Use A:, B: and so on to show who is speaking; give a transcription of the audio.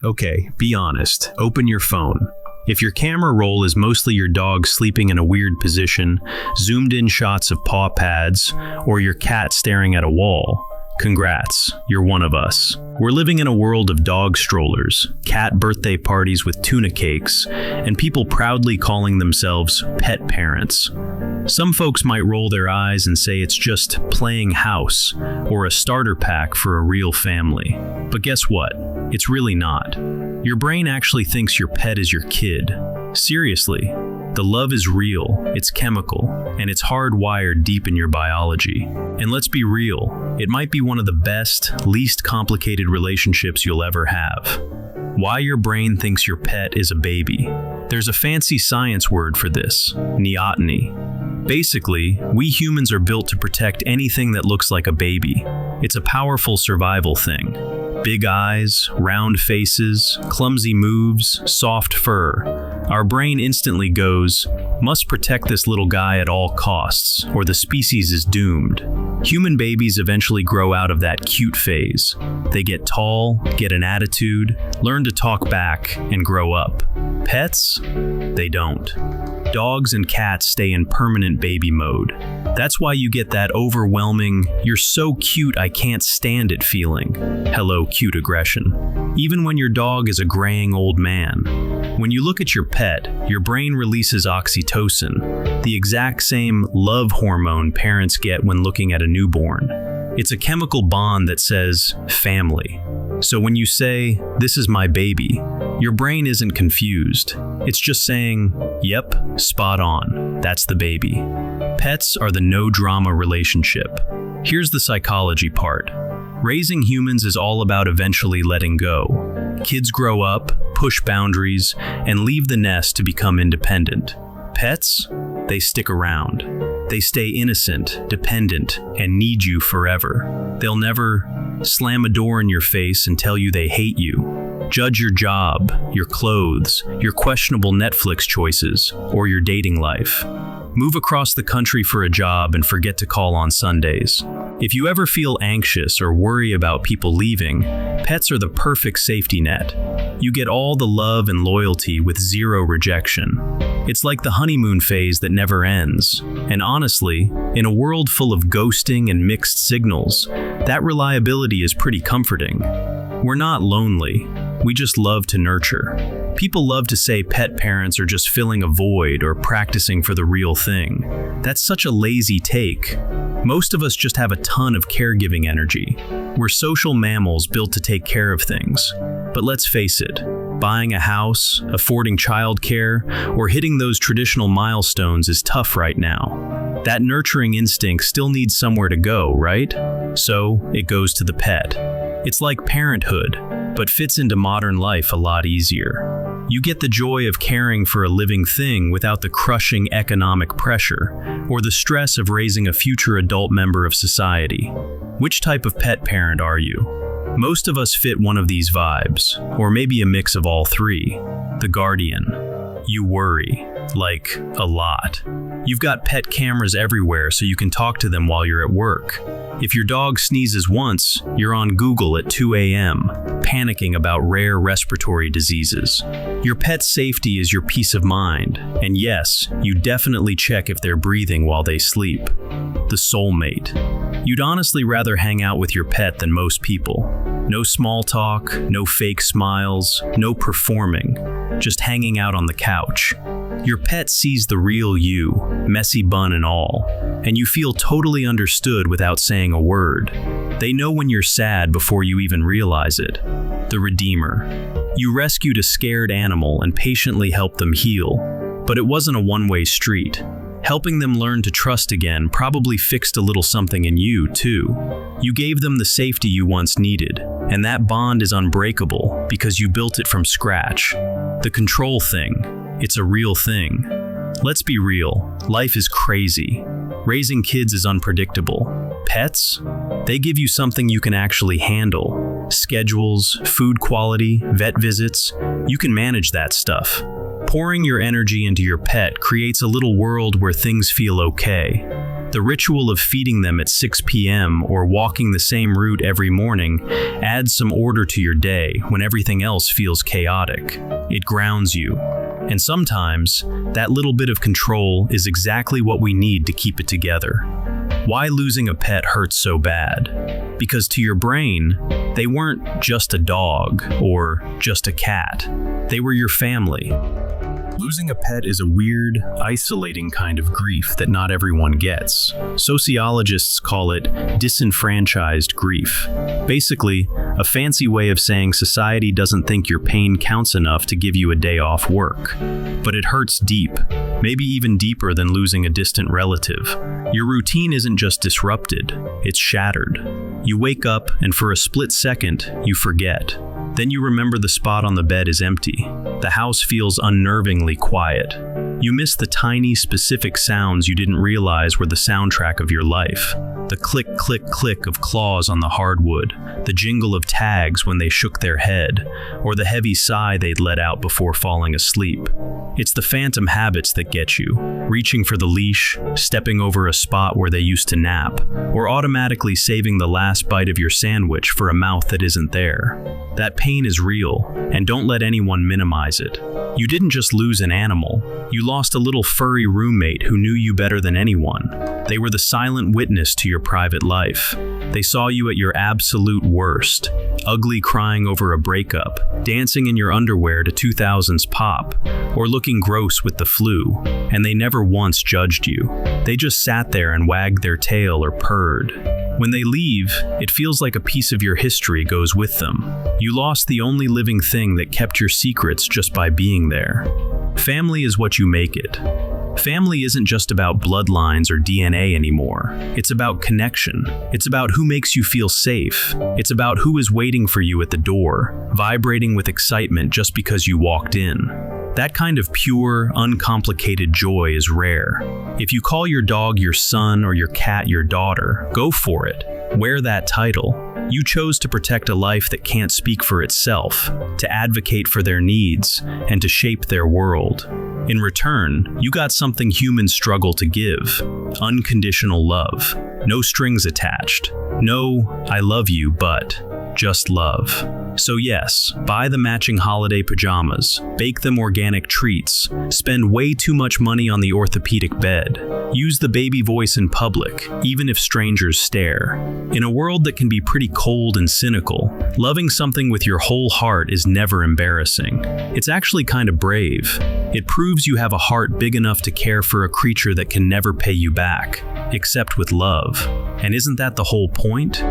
A: Okay, be honest. Open your phone. If your camera roll is mostly your dog sleeping in a weird position, zoomed in shots of paw pads, or your cat staring at a wall, congrats, you're one of us. We're living in a world of dog strollers, cat birthday parties with tuna cakes, and people proudly calling themselves pet parents. Some folks might roll their eyes and say it's just playing house or a starter pack for a real family. But guess what? It's really not. Your brain actually thinks your pet is your kid. Seriously, the love is real, it's chemical, and it's hardwired deep in your biology. And let's be real, it might be one of the best, least complicated relationships you'll ever have. Why your brain thinks your pet is a baby. There's a fancy science word for this, neoteny. Basically, we humans are built to protect anything that looks like a baby. It's a powerful survival thing. Big eyes, round faces, clumsy moves, soft fur. Our brain instantly goes, must protect this little guy at all costs, or the species is doomed. Human babies eventually grow out of that cute phase. They get tall, get an attitude, learn to talk back, and grow up. Pets? They don't. Dogs and cats stay in permanent baby mode. That's why you get that overwhelming, you're so cute I can't stand it feeling. Hello, cute aggression. Even when your dog is a graying old man. When you look at your pet, your brain releases oxytocin, the exact same love hormone parents get when looking at a newborn. It's a chemical bond that says, family. So when you say, this is my baby, your brain isn't confused. It's just saying, yep, spot on, that's the baby. Pets are the no-drama relationship. Here's the psychology part. Raising humans is all about eventually letting go. Kids grow up, push boundaries, and leave the nest to become independent. Pets? They stick around. They stay innocent, dependent, and need you forever. They'll never slam a door in your face and tell you they hate you, judge your job, your clothes, your questionable Netflix choices, or your dating life. Move across the country for a job and forget to call on Sundays. If you ever feel anxious or worry about people leaving, pets are the perfect safety net. You get all the love and loyalty with zero rejection. It's like the honeymoon phase that never ends. And honestly, in a world full of ghosting and mixed signals, that reliability is pretty comforting. We're not lonely. We just love to nurture. People love to say pet parents are just filling a void or practicing for the real thing. That's such a lazy take. Most of us just have a ton of caregiving energy. We're social mammals built to take care of things. But let's face it, buying a house, affording childcare, or hitting those traditional milestones is tough right now. That nurturing instinct still needs somewhere to go, right? So it goes to the pet. It's like parenthood, but fits into modern life a lot easier. You get the joy of caring for a living thing without the crushing economic pressure or the stress of raising a future adult member of society. Which type of pet parent are you? Most of us fit one of these vibes, or maybe a mix of all three. The guardian. You worry, like a lot. You've got pet cameras everywhere so you can talk to them while you're at work. If your dog sneezes once, you're on Google at 2 a.m., panicking about rare respiratory diseases. Your pet's safety is your peace of mind, and yes, you definitely check if they're breathing while they sleep. The soulmate. You'd honestly rather hang out with your pet than most people. No small talk, no fake smiles, no performing, just hanging out on the couch. Your pet sees the real you, messy bun and all, and you feel totally understood without saying a word. They know when you're sad before you even realize it. The redeemer. You rescued a scared animal and patiently helped them heal, but it wasn't a one-way street. Helping them learn to trust again probably fixed a little something in you, too. You gave them the safety you once needed, and that bond is unbreakable because you built it from scratch. The control thing, it's a real thing. Let's be real, life is crazy. Raising kids is unpredictable. Pets? They give you something you can actually handle. Schedules, food quality, vet visits, you can manage that stuff. Pouring your energy into your pet creates a little world where things feel okay. The ritual of feeding them at 6 p.m. or walking the same route every morning adds some order to your day when everything else feels chaotic. It grounds you. And sometimes, that little bit of control is exactly what we need to keep it together. Why losing a pet hurts so bad? Because to your brain, they weren't just a dog or just a cat. They were your family. Losing a pet is a weird, isolating kind of grief that not everyone gets. Sociologists call it disenfranchised grief. Basically, a fancy way of saying society doesn't think your pain counts enough to give you a day off work. But it hurts deep, maybe even deeper than losing a distant relative. Your routine isn't just disrupted, it's shattered. You wake up, and for a split second, you forget. Then you remember the spot on the bed is empty. The house feels unnervingly quiet. You miss the tiny, specific sounds you didn't realize were the soundtrack of your life. The click, click, click of claws on the hardwood, the jingle of tags when they shook their head, or the heavy sigh they'd let out before falling asleep. It's the phantom habits that get you, reaching for the leash, stepping over a spot where they used to nap, or automatically saving the last bite of your sandwich for a mouth that isn't there. That pain is real, and don't let anyone minimize it. You didn't just lose an animal, you lost a little furry roommate who knew you better than anyone. They were the silent witness to your private life. They saw you at your absolute worst, ugly crying over a breakup, dancing in your underwear to 2000s pop, or looking gross with the flu, and they never once judged you. They just sat there and wagged their tail or purred. When they leave, it feels like a piece of your history goes with them. You lost the only living thing that kept your secrets just by being there. Family is what you make it. Family isn't just about bloodlines or DNA anymore. It's about connection. It's about who makes you feel safe. It's about who is waiting for you at the door, vibrating with excitement just because you walked in. That kind of pure, uncomplicated joy is rare. If you call your dog your son or your cat your daughter, go for it. Wear that title. You chose to protect a life that can't speak for itself, to advocate for their needs, and to shape their world. In return, you got something humans struggle to give: unconditional love. No strings attached. No, I love you, but just love. So yes, buy the matching holiday pajamas, bake them organic treats, spend way too much money on the orthopedic bed, use the baby voice in public, even if strangers stare. In a world that can be pretty cold and cynical, loving something with your whole heart is never embarrassing. It's actually kind of brave. It proves you have a heart big enough to care for a creature that can never pay you back, except with love. And isn't that the whole point?